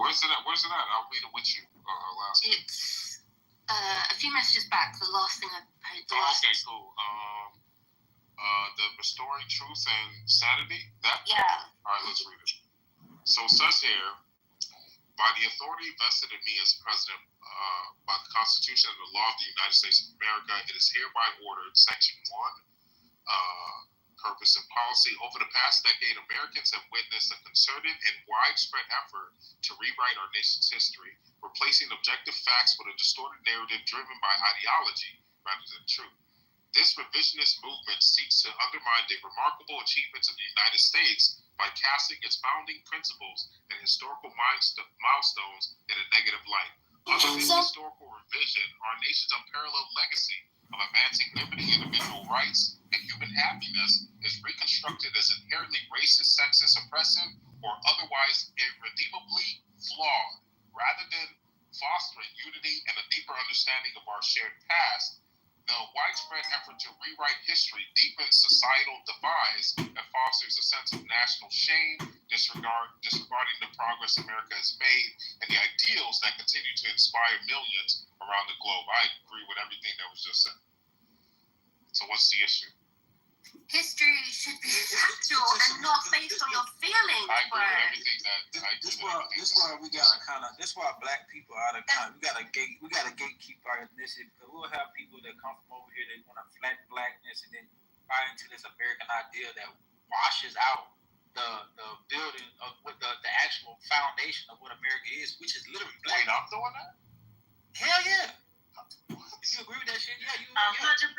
Where's it at? I'll read it with you. Last. It's a few messages back. The last thing I posted. Okay, cool. The Restoring Truth and Sanity. That. Yeah. All right, let's read it. So it says here, by the authority vested in me as president, by the Constitution and the law of the United States of America, it is hereby ordered, Section 1, purpose and policy. Over the past decade, Americans have witnessed a concerted and widespread effort to rewrite our nation's history, replacing objective facts with a distorted narrative driven by ideology rather than truth. This revisionist movement seeks to undermine the remarkable achievements of the United States by casting its founding principles and historical milestones in a negative light. Under this historical revision, our nation's unparalleled legacy of advancing liberty, individual rights, and human happiness is reconstructed as inherently racist, sexist, oppressive, or otherwise irredeemably flawed. Rather than fostering unity and a deeper understanding of our shared past, the widespread effort to rewrite history deepens societal divides and fosters a sense of national shame, disregarding the progress America has made and the ideals that continue to inspire millions around the globe. I agree with everything that was just said. So what's the issue? History should be factual and not based on your feelings. I agree with everything that This why we gotta This why black people are we gotta gatekeep our ethnicity, because we'll have people that come from over here, they want to flatten blackness and then buy into this American idea that washes out the building of what the actual foundation of what America is, which is literally black. Wait, I'm doing that? Hell yeah. If you agree with that shit, yeah, 100%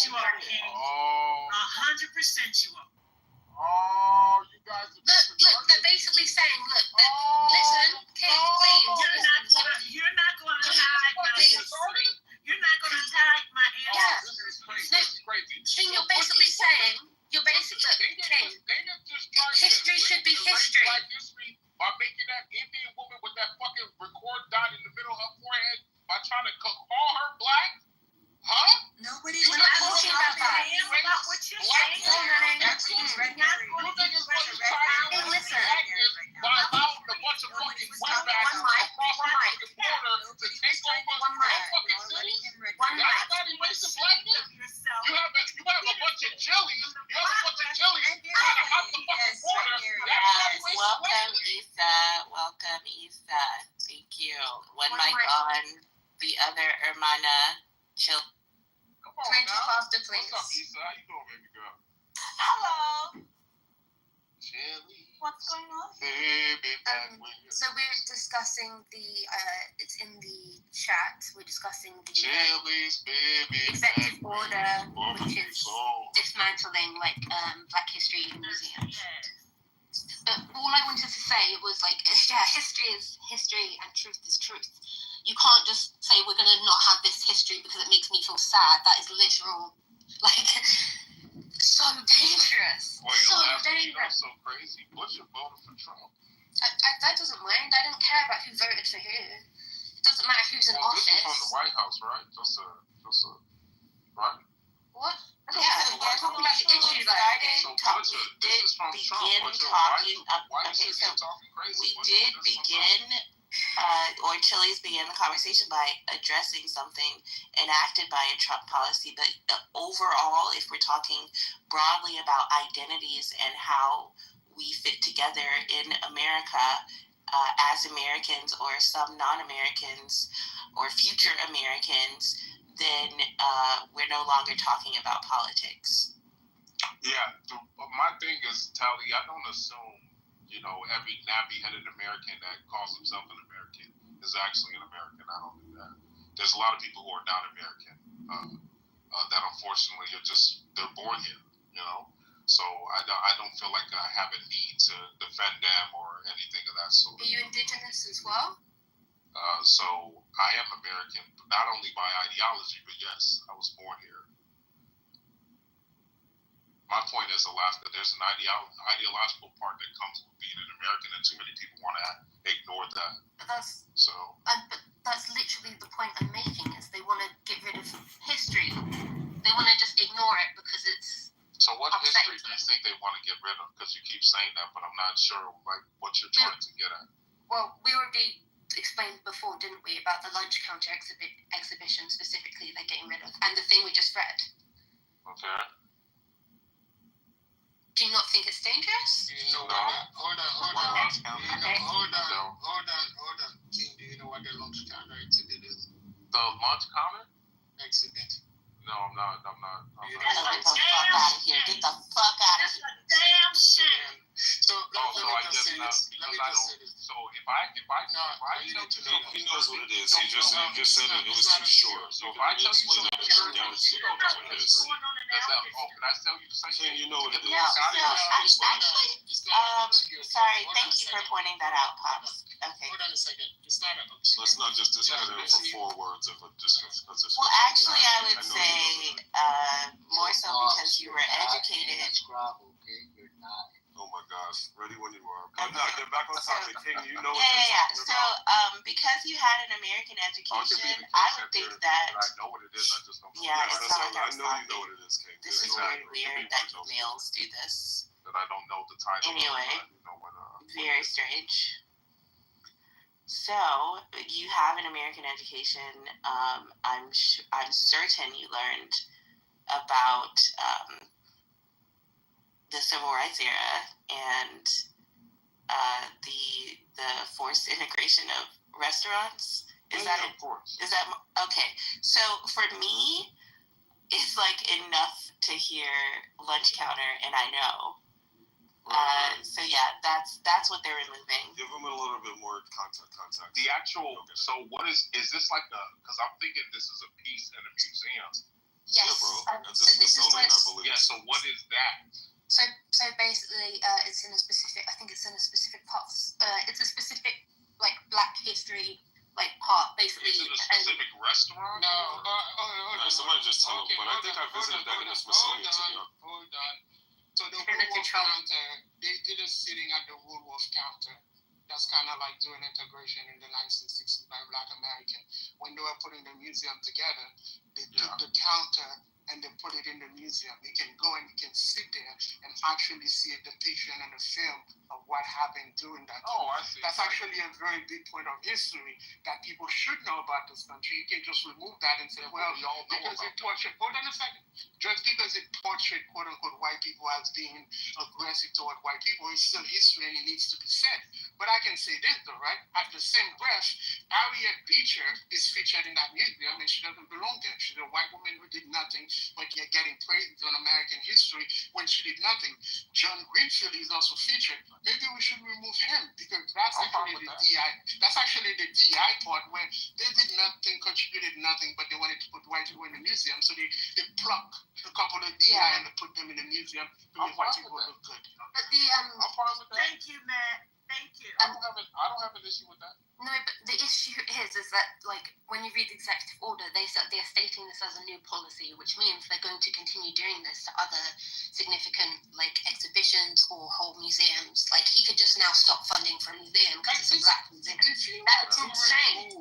you are, King. 100% you are. Oh, you guys are look, they're basically saying, listen, King, please. You're not going to hide my history. You're not going to hide my ancestors. This is crazy. King, you're basically saying, King, history should be history. By making that Indian woman with that fucking record dot in the middle of her forehead, by trying to call her black? Huh? Nobody's not talking about that. About what you're saying. You niggas want to try to listen. by allowing a bunch of fucking wetbacks across the fucking border to take over our fucking city? That's not erasing blackness? You have a bunch of chilies. You have a bunch of chilies trying to hop the fucking border. Welcome, Issa. Thank you. One mic on, the other Hermana. Chill. Come on, faster, please. What's up, Issa? How you doing, baby girl? Hello. Chili. What's going on? Baby, So we're discussing it's in the chat, we're discussing the Chili's, baby, executive order, which is dismantling Black History Museum. But all I wanted to say was history is history and truth is truth. You can't just say we're going to not have this history because it makes me feel sad. That is literal, so dangerous. That's so crazy. Bush voted for Trump. That doesn't mind. I don't care about who voted for who. It doesn't matter who's in office. This is from the White House, right? Just right? What? Yeah, we're talking about the issue Chili's began the conversation by addressing something enacted by a Trump policy, but overall, if we're talking broadly about identities and how we fit together in America as Americans or some non-Americans or future Americans, then we're no longer talking about politics. Yeah, my thing is, Tally, I don't assume, every nappy-headed American that calls himself an American is actually an American. I don't do that. There's a lot of people who are not American that unfortunately they're born here, So I don't feel like I have a need to defend them or anything of that sort. Are you indigenous as well? So I am American, not only by ideology, but yes, I was born here. My point is, Alaska, there's an ideological part that comes with being an American, and too many people want to ignore that. But that's literally the point I'm making, is they want to get rid of history. They want to just ignore it because it's... So what history do you think they want to get rid of? Because you keep saying that, but I'm not sure what you're trying to get at. Well, we already explained before, didn't we, about the lunch counter exhibition specifically they're getting rid of, and the thing we just read. Okay. Do you not think it's dangerous? You know No. what? Hold on. Okay. Hold on. King, do you know what the lunch counter exhibit is? The lunch counter? Exhibit. No, I'm not. Get the fuck out of here. Get the fuck out of That's here. a damn shame. So let So me I just guess say not this. Let me because I just say don't. this. So if I You tell need to you know. He knows what it is. He just said it was too short. So if I tell you explain something, it, you you know what it is. What's going on in Does that? Alpha? Oh, can I tell you the same Ken, thing? you know what it is. No, actually, It's not up to you. sorry, Hold on thank a you for second. pointing that out, Pops. Okay. Hold on a second. It's not up to you. Let's not just discredit him for 4 words of a discussion. Well, actually, I would say more so because you were educated. Oh my gosh, ready when you are. But no, get back on topic, King. You know what Yeah. you're talking So, about. because you had an American I should be education, the I case would that think there- that I know what it is. I just don't know. Yeah, it's not like I know you know what it is, King. this is Exactly. very weird that you males do this. That I don't know the title. Anyway. You know what? Very strange. So you have an American education. I'm certain you learned about the civil rights era and the forced integration of restaurants. Is that of course? okay? So for me, it's like enough to hear lunch counter, and I know. So yeah, that's what they're removing. Give him a little bit more context. The actual. So what is this like a? Because I'm thinking this is a piece in a museum. Yes. Yeah, bro. At the So this is Smithsonian, what. I believe. Yeah. So what is that? So basically, it's in a specific. I think it's in a specific part. It's a specific like Black history like part basically. Is it a specific restaurant? No, or- Somebody just tell him. Okay, But I think I visited that in the Smithsonian. Hold on. So the They're gonna Woolworth control. counter, they did a sitting at the Woolworth counter. That's kind of like doing integration in the 1960s by Black American. When they were putting the museum together, they took the counter and they put it in the museum. You can go and you can sit there and actually see a depiction and a film of what happened during that. Oh, I see. That's actually a very big point of history that people should know about this country. You can just remove that and say, well, we all know because about it portrayed, hold on a second, just because it portrayed quote unquote white people as being aggressive toward white people, it's still history and it needs to be said. But I can say this though, right? At the same breath, Harriet Beecher is featured in that museum and she doesn't belong there. She's a white woman who did nothing, but yet getting praised on American history when she did nothing. John Greenfield is also featured. Maybe we should remove him because that's I'm fine actually with the that. DI. That's actually the DI part where they did nothing, contributed nothing, but they wanted to put white people in the museum, so they plucked a couple of DI and they put them in the museum to I'm make white fine people with look good. But the I'm fine with that. Thank you, Matt. Thank you. I don't have an issue with that. No, but the issue is that like when you read the executive order, they're stating this as a new policy, which means they're going to continue doing this to other significant like exhibitions or whole museums. Like he could just now stop funding for a museum because it's a Black museum. That's insane.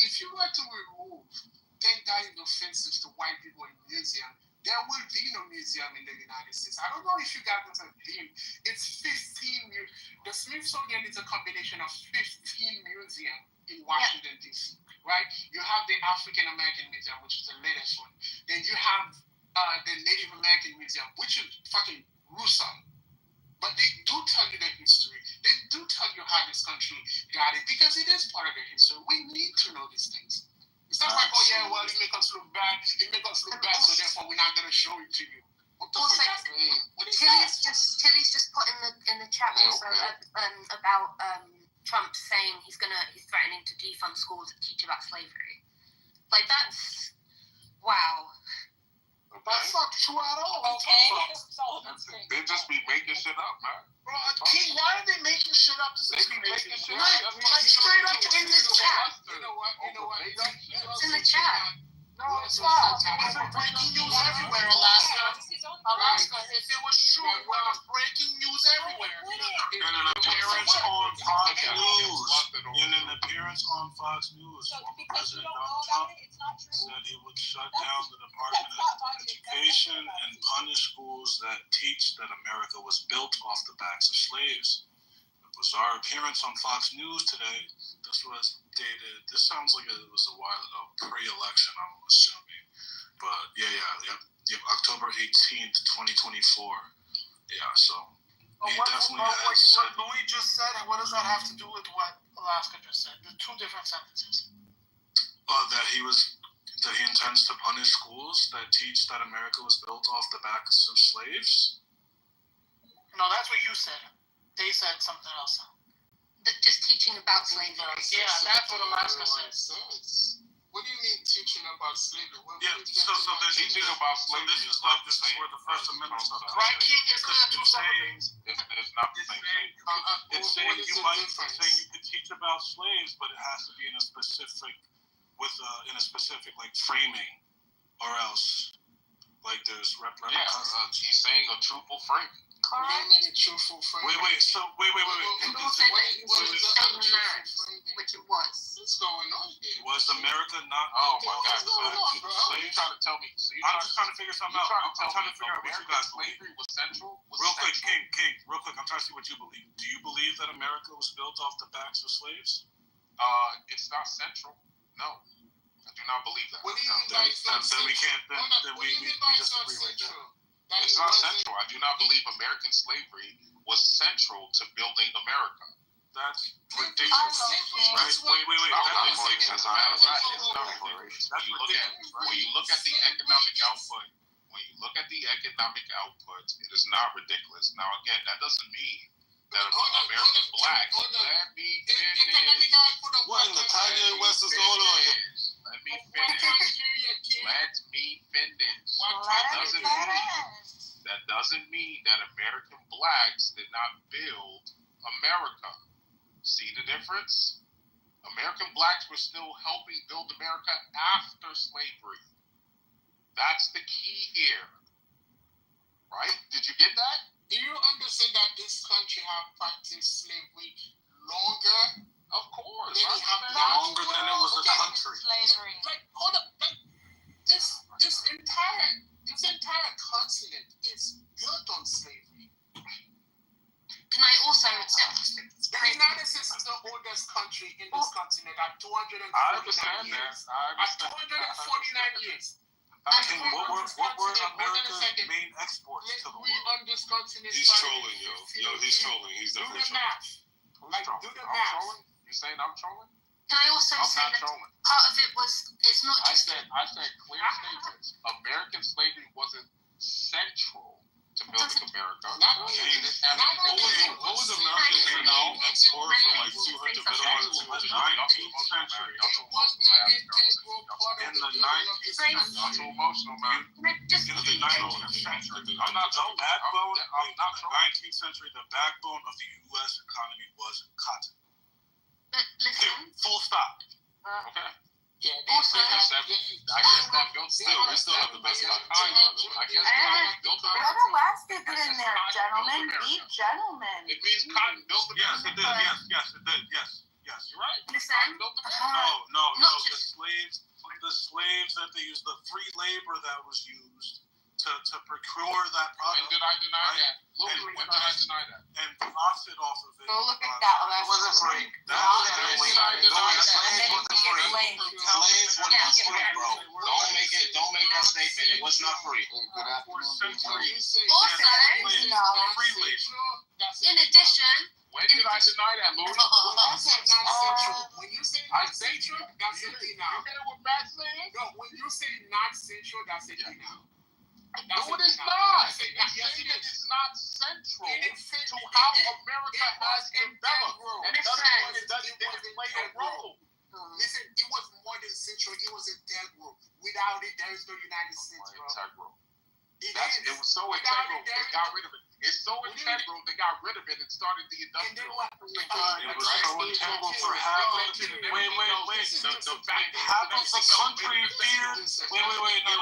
If you were to remove, think that is offensive to white people in museum, there will be no museum in the United States. I don't know if you got this idea. It's 15 The Smithsonian is a combination of 15 museums in Washington, D.C., right? You have the African American Museum, which is the latest one. Then you have the Native American Museum, which is fucking gruesome. But they do tell you the history. They do tell you how this country got it because it is part of the history. We need to know these things. It's not like, oh yeah, well, you make us look bad. You make us look bad, so therefore we're not gonna show it to you. What the Also, fuck? What is Tilly's that? just put in the chat Yeah, also okay. about Trump saying he's threatening to defund schools that teach about slavery. Like that's wow. That's not true at all. They just be making shit up, man. Bro, King, why are they making shit up? This They is be making shit crazy. up. Like straight up in the chat. You know what? It's in the chat. No, it's not. It was breaking news everywhere, Alaska. Alaska, if it was true, it was breaking news everywhere. In an appearance on Fox News. In an appearance on Fox News, former President Donald Trump said he would shut down the Department of Education and punish schools that teach that America was built off the backs of slaves. The bizarre appearance on Fox News today. This was dated. This sounds like it was a while ago, pre-election, I'm assuming. But yep, October 18th, 2024. Yeah, so he definitely has said. What Louis just said, and what does that have to do with what Alaska just said? The two different sentences. That he intends to punish schools that teach that America was built off the backs of slaves. No, that's what you said. They said something else. But just teaching about slavery. Yeah, that's what Alaska says. What do you mean teaching about slavery? So there's Teaching about slavery. This is where the First Amendment stuff comes. Right, King? It's two separate things. It's not the same thing. It's saying you could teach about slaves, but it has to be in a specific like framing, or else like there's repercussions. He's saying a truthful framing. What do you mean a truthful framing? Wait. And also that it was the same land, which it was. What's going on here? Was America not? Oh my God! What's going on, bro? So you're trying to tell me? I'm just trying to figure something out. I'm trying to figure out what you guys believe. Slavery was central. Real quick, King. Real quick, I'm trying to see what you believe. Do you believe that America was built off the backs of slaves? It's not central. No, I do not believe that. What do you mean by it's not Then we can't. central? Then we disagree right there. It's not central. I do not believe American slavery was central to building America. That's ridiculous. Right? Wait. As a matter of fact, it's not ridiculous. When you look at the economic output, it is not ridiculous. Now, again, that doesn't mean that American blacks. Let me finish. What in the Kanye West is going on here? Let me finish. That doesn't mean that American blacks did not build America. See the difference? American blacks were still helping build America after slavery. That's the key here. Right? Did you get that? Do you understand that this country have practiced slavery longer? Of course. Longer than it was a country. Slavery. Like, hold up. Like, this entire continent is built on slavery. Can I also The United States is the oldest country in this continent at 249 I understand years. that. At 249 years. King, what were America's main exports to the We world? on this continent. He's trolling, yo. He's trolling. He's Do definitely the trolling. math. Like, do the math. You saying I'm trolling? can I also I'm say not that trolling. part of it was it's not I just said clear statements. American slavery wasn't central to building America. What was America's main export for like 200 development in the 19th century? In the 19th century. Y'all too emotional, man. just In the 19th century, I'm not the backbone. In the 19th century, the backbone of the U.S. economy was cotton. but listen. Full stop. Okay. Yeah, Also, I guess that built we still have the best economy. I guess that built Let Alaska get in there, gentlemen. Be gentlemen. It means cotton built Yes, America. it did. Yes, it did. Yes. You're right. Listen. Cotton built America. No. Not The slaves that they used, the free labor that was used to procure that When product did I deny that? Look, And- when did I deny that? and profit off of it. Go look at that, Alaska. It wasn't free. That When was did I free. deny that? Slaves wasn't free. Slaves wasn't free, bro. Don't make that statement. It was not free. For centuries. Also, Free labor. in addition, When did I deny that, Louis? I said not central. When you say I not say central, that's a You denial. hear what Matt saying? No, when you say not central, that's a denial. No, it is not. I say that, Yes, yes, it it is. is. It's not central It is to how America has developed. integral. It doesn't play a role. Listen, it was more than central. It was integral. Without it, there is no United States, bro. Integral. It It was so integral, they got rid of it. It's so integral, they got rid of it and started the And then industrial. what? It was so integral for half of the wait. Half of the country feared. Wait. No.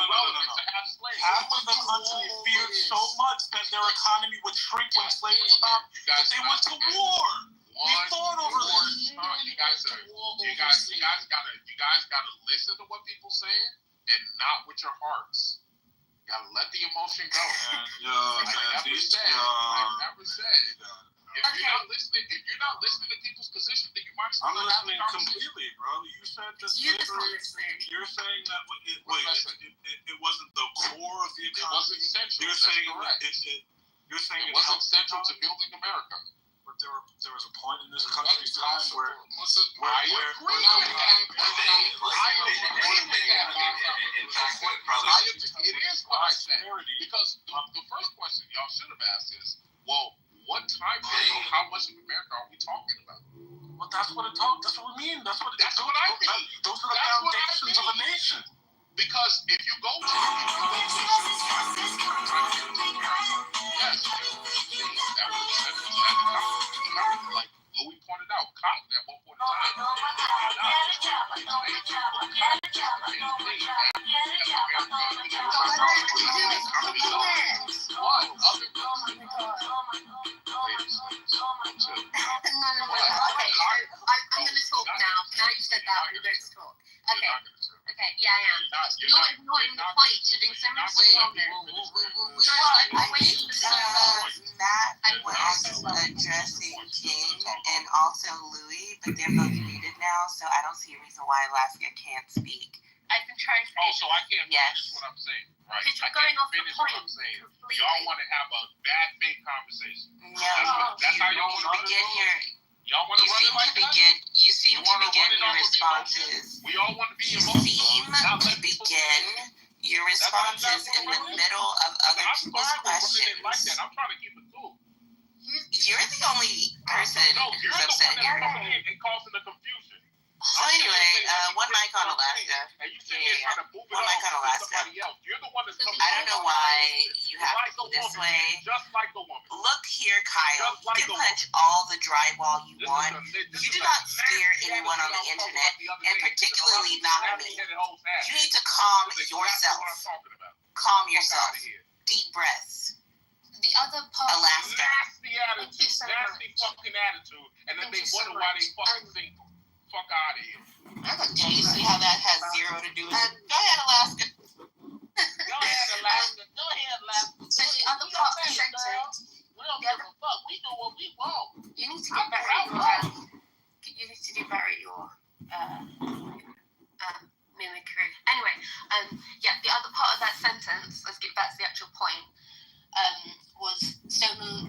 Half of the country feared so much that their economy would shrink when slavery stopped that they went to war. We fought over this. You guys gotta listen to what people saying and not with your hearts. You gotta let the emotion go. I never said If you're not listening to people's position, then you might as well. I'm listening completely, bro. You said that. You're listening. You're saying that it wasn't the core of the economy. It wasn't central. You're saying it wasn't central to building America. But there was a point in this country's time where it is what I said. Because the first question y'all should have asked is, well, what time frame, how much of America are we talking about? Well, that's what we mean. That's what I mean. Those are the foundations of a nation. Because if you go to like Louis pointed out, cotton at one point in time. I'm going to talk now. Now you said that, I'm going to talk. Okay, yeah, I am. You're ignoring the point. You're doing so much Matt was addressing King and also Louis, but they're both muted now, so I don't see a reason why Alaska can't speak. I've been trying to so I can't finish what I'm saying, right? Because you're going off the point completely. Y'all want to have a bad faith conversation. No, that's how y'all want to begin your. Y'all want to run it like that? You seem to begin your responses. We all want to be emotional. You seem to begin your responses in the middle of other people's questions. Like that. I'm trying to keep it cool. You're the only person who's upset here. It causing the confusion. So anyway, one mic on Alaska. One mic on Alaska. You're the one that's I don't know why you have to go this way. Just like the woman. Look here, Kyle. You can punch all the drywall you want. You do not scare anyone on the internet, and particularly not me. You need to calm yourself. Calm yourself. Deep breaths. The other part. Alaska. Nasty attitude. Nasty fucking attitude. And then they wonder why they fucking think. Fuck out of here. Do you see how that has zero to do with it? Go ahead, Alaska. Go ahead, Alaska. So the other part of the sentence. We don't give a fuck. We do what we want. You need to get better at your you need to do better at your mimicry. Anyway, the other part of that sentence, let's get back to the actual point, was stolen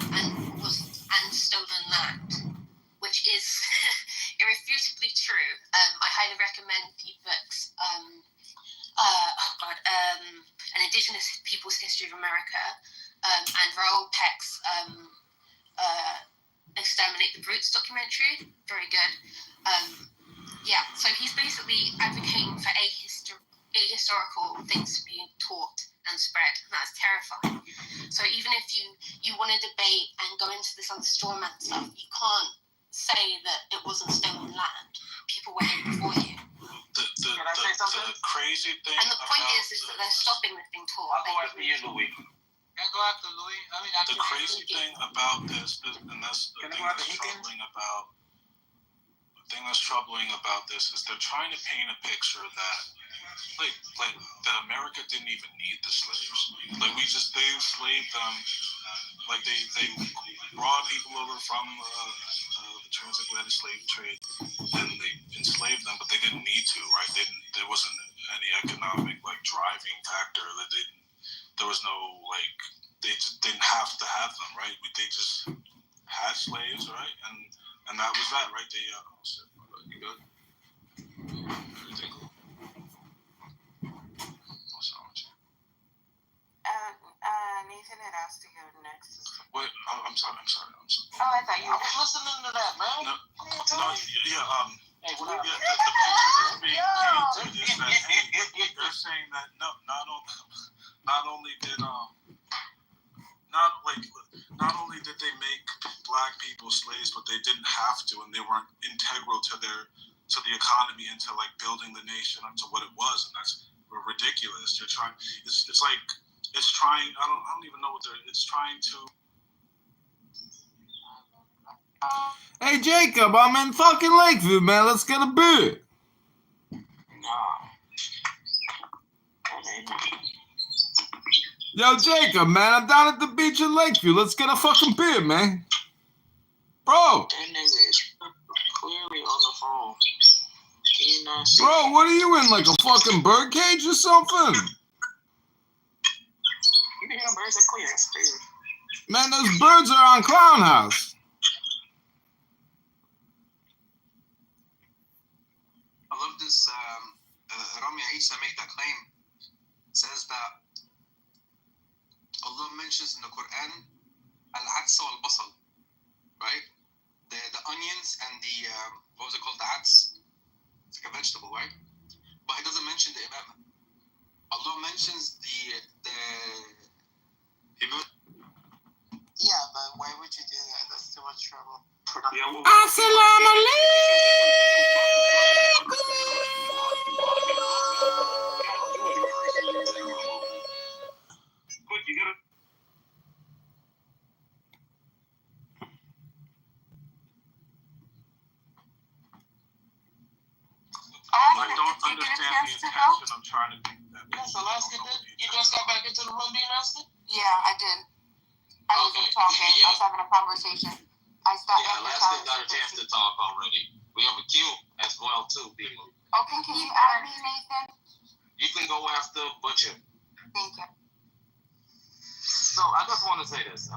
land, which is irrefutably true. I highly recommend the books. An Indigenous People's History of America and Raoul Peck's Exterminate the Brutes documentary. Very good. So he's basically advocating for ahistorical things to be taught and spread, and that's terrifying. So even if you want to debate and go into this other straw man stuff, you can't say that it wasn't stolen land. People were here before you. The crazy thing. And the point is that they're stopping this being taught. I'll go after you, Louis. The crazy thing about this, and that's the thing that's troubling about this, is they're trying to paint a picture that, like that America didn't even need the slaves. Like they enslaved them. Like they brought people over from the transatlantic slave trade, and they enslaved them, but they didn't need to, right? There wasn't any economic driving factor. There was no they just didn't have to have them, right? They just had slaves, right? And that was that, right? They oh shit, you good? Everything cool? What's wrong with you? Nathan had asked to go next. Wait, I'm sorry. Oh, I thought you were listening to that, man. The picture that's being painted is that they're saying that not only did they make black people slaves, but they didn't have to, and they weren't integral to the economy and to building the nation up to what it was, and that's ridiculous. It's trying. I don't even know what it's trying to. Hey Jacob, I'm in fucking Lakeview, man. Let's get a beer. Yo Jacob, man, I'm down at the beach in Lakeview. Let's get a fucking beer, man. Bro, That nigga is clearly on the phone. Can you not see? bro, what are you in, like a fucking bird cage or something? You can hear birds are clear. It's clear. Man, those birds are on Clown House. I love this. Rami Isa made that claim. Says that Allah mentions in the Quran al-adsa wal-basal, right? The onions and the what was it called? The ads. It's like a vegetable, right? But he doesn't mention the imam. Allah mentions the. Yeah, but why would you do that? That's too much trouble. Assalamu I don't understand the intention of trying to do that. Yes, Alaska did. You just got back into the room being asked? Yeah, I did. I wasn't talking. I was having a conversation. I stopped. Yeah, Alaska got a chance to talk already. We have a queue as well too, people. Okay, can you add me, Nathan? You can go after Butcher. Thank you. So I just want to say this.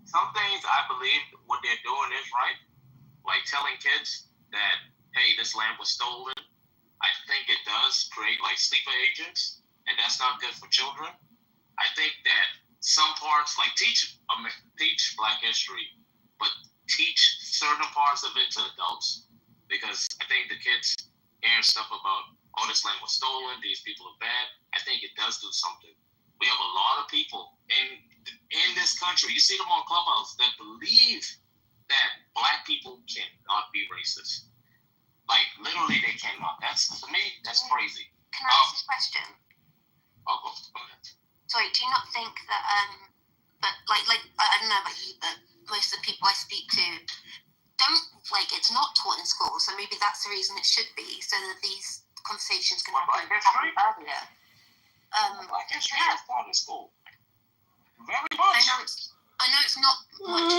Some things I believe what they're doing is right. Like telling kids that, hey, this lamp was stolen. I think it does create like sleeper agents, and that's not good for children. I think that some parts, like teach Black history, but teach certain parts of it to adults. Because I think the kids hearing stuff about, oh, this land was stolen, these people are bad, I think it does do something. We have a lot of people in this country, you see them on Clubhouse, that believe that Black people cannot be racist. Like, literally, they cannot. That's, to me, that's crazy. Can I ask you a question? Oh, go ahead. Sorry, do you not think that but like I don't know about you, but most of the people I speak to don't, like, it's not taught in school, so maybe that's the reason it should be, so that these conversations can happen earlier. Black history is taught in school. Very much. I know it's not much.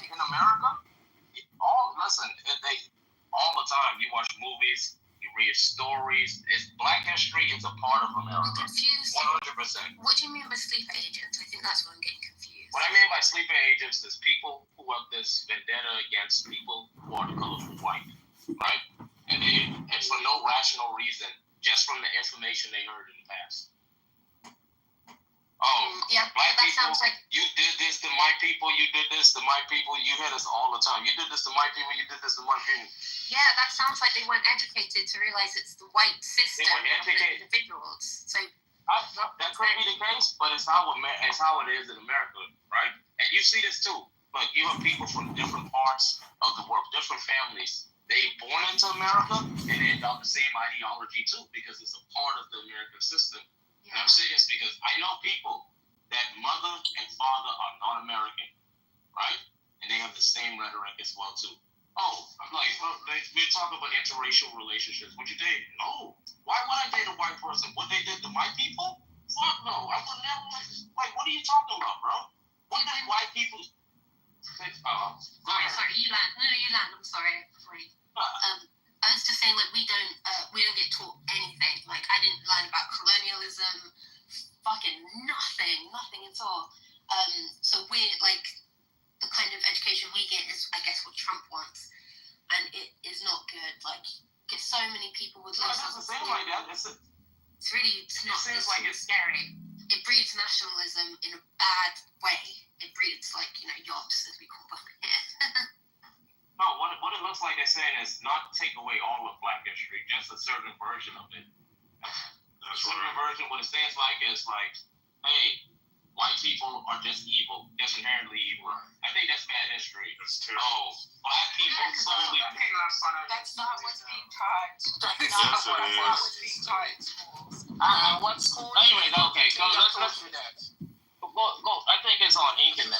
In America, listen, all the time you watch movies, you read stories. Black history is a part of America. I'm confused. 100%. What do you mean by sleeper agents? I think that's what I'm getting confused. What I mean by sleeper agents is people who have this vendetta against people who are the color of white, right? And it's for no rational reason, just from the information they heard in the past. Oh, yeah, Black that people, sounds like you did this to my people, you did this to my people, you hear this all the time. You did this to my people, you did this to my people. Yeah, that sounds like they weren't educated to realize it's the white system They weren't of the educated. individuals. So that could be the case, but it's how it is in America, right? And you see this too. Like, you have people from different parts of the world, different families. They born into America and they adopt the same ideology too, because it's a part of the American system. And I'm saying this because I know people that mother and father are not American, right? And they have the same rhetoric as well too. Oh, I'm like, well, we're talking about interracial relationships. Would you date? No. Why would I date a white person? What they did to my people? Fuck no. I would never. Like, what are you talking about, bro? What did white people? Sorry, you land. No, you land. I'm sorry. I was just saying, like, we don't get taught anything. Like, I didn't learn about colonialism, fucking nothing at all. So we're, like, the kind of education we get is, I guess, what Trump wants. And it is not good. Like, get so many people with low self-esteem. It's really, it's like it's scary. It breeds nationalism in a bad way. It breeds, like, yobs, as we call them here. No, what it looks like they're saying is not take away all of Black history, just a certain version of it. A certain version, what it stands like is like, hey, white people are just evil, just inherently evil. I think that's bad history. That's terrible. Oh, Black people solely. That's not what's being taught. That's Yes, not it is. what's being taught in schools. What school? Anyways, okay, so let's do that. Go. I think it's on internet.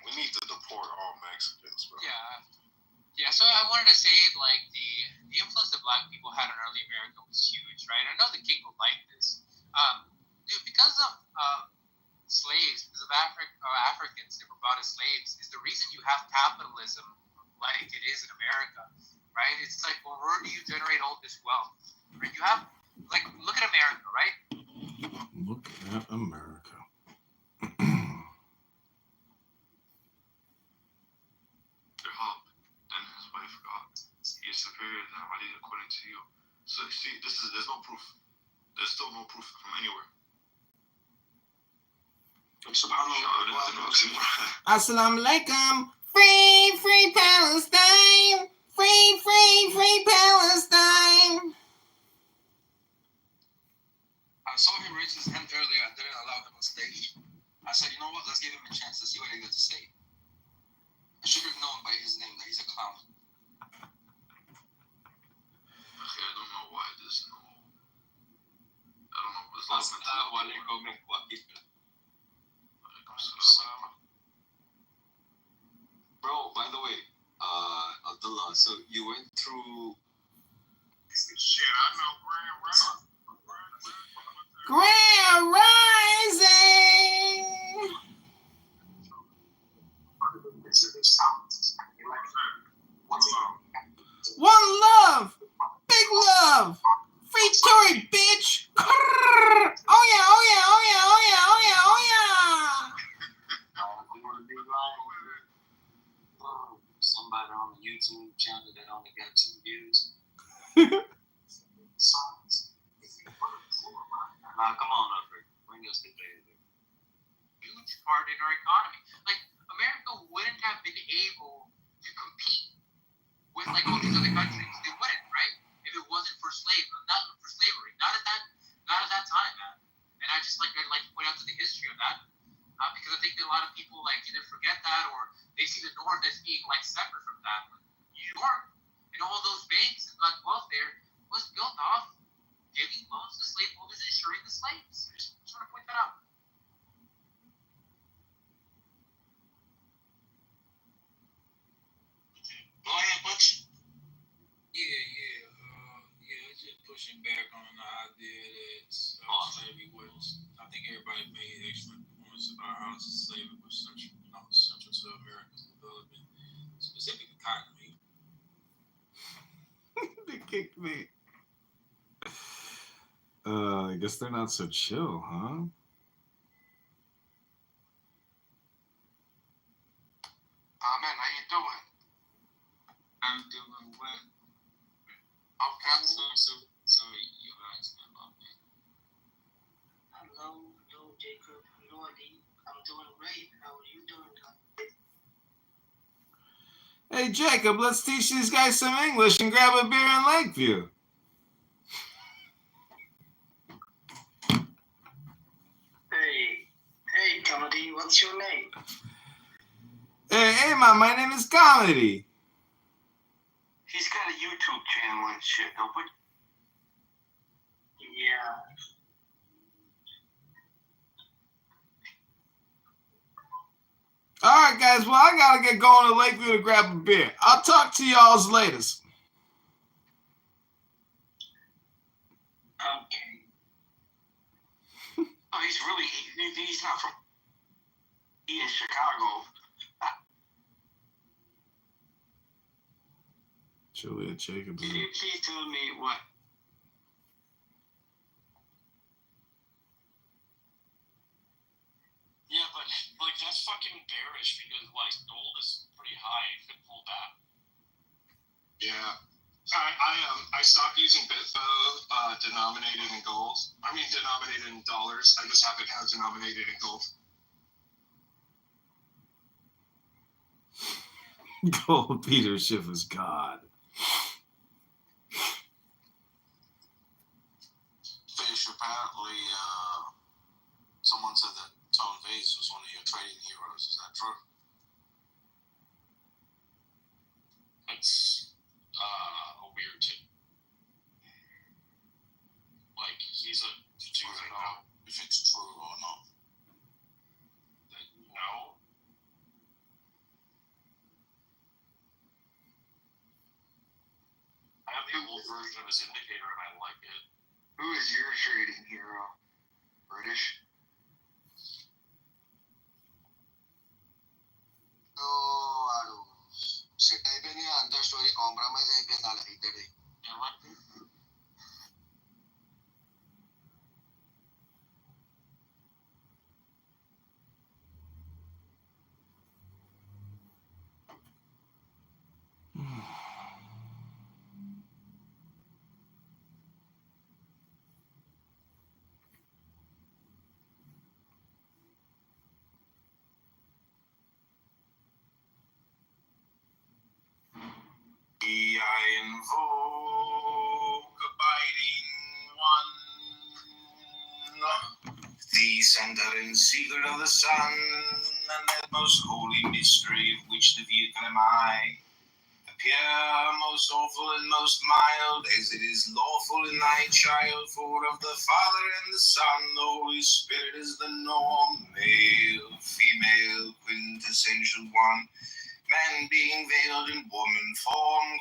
We need to deport all Mexicans, bro. Yeah. So I wanted to say, like, the influence that Black people had on early America was huge, right? I know the King would like this, Dude, because of slaves, because of Africans that were brought as slaves, is the reason you have capitalism like it is in America, right? It's like, well, where do you generate all this wealth? Right? You have, like, look at America, right? Look at America. Then his wife got your superior than Ali according to you. So see, there's no proof. There's still no proof from anywhere. Assalamu alaikum. Free Palestine. Free Palestine. I saw him raise his hand earlier. I didn't allow him on stage. I said, you know what? Let's give him a chance to see what he got to say. I should have known by his name that he's a clown. I don't know why there's no. I don't know. Assalamu alaikum. Bro, by the way, Abdullah, so you went through. Shit, I know Grand Rising. One love. Big love. Free Tory, bitch. Oh yeah. Somebody on the YouTube channel that only got 2 views. Now, come on, Upper. Bring us the data. Huge part in our economy. Like, America wouldn't have been able to compete with like all these other countries. They wouldn't, right? If it wasn't for slavery. Not at that time, man. And I'd like to point out to the history of that. Because I think that a lot of people like either forget that or they see the North as being like separate from that. But New York and all those banks and like wealth there was built off giving loans to slaveholders and insuring the slaves. I just want to point that out. Go ahead, Butch. It's just pushing back on the idea that slavery was. I think everybody made excellent points about how slavery was central to America's development, specifically cotton meat. They kicked me. I guess they're not so chill, huh? Man, how you doing? I'm doing well. Okay. So you asked about me. Hello, Jacob. Hello, Ali. I'm doing great. How are you doing? Hey, Jacob, let's teach these guys some English and grab a beer in Lakeview. Hey, Comedy. What's your name? Hey, man, my name is Comedy. He's got a YouTube channel and shit, don't we? Yeah. All right, guys. Well, I gotta get going to Lakeview to grab a beer. I'll talk to y'all's latest. Okay. Oh, he's not from. He's in Chicago. Julia Jacob. Can you please tell me what? Yeah, but like that's fucking bearish because like gold is pretty high. You could pull that. Yeah. I stopped using Bitfo denominated in gold. I mean denominated in dollars. I just have it now denominated in gold. Gold Peter Schiff is God. Fish, apparently, someone said that Tone Vase was one of your trading heroes. Is that true? That's a weird tip. Like he's a. Do you know if it's true or not? No. I have the old version of his indicator and I like it. Who is your trading hero? British. So, set type niya, under story compromise ay pinalaited eh. I invoke abiding one, the center and secret of the sun, and that most holy mystery of which the vehicle am I. Appear most awful and most mild, as it is lawful in thy child, for of the Father and the Son, the Holy Spirit is the norm, male, female, quintessential one. Man being veiled in woman form,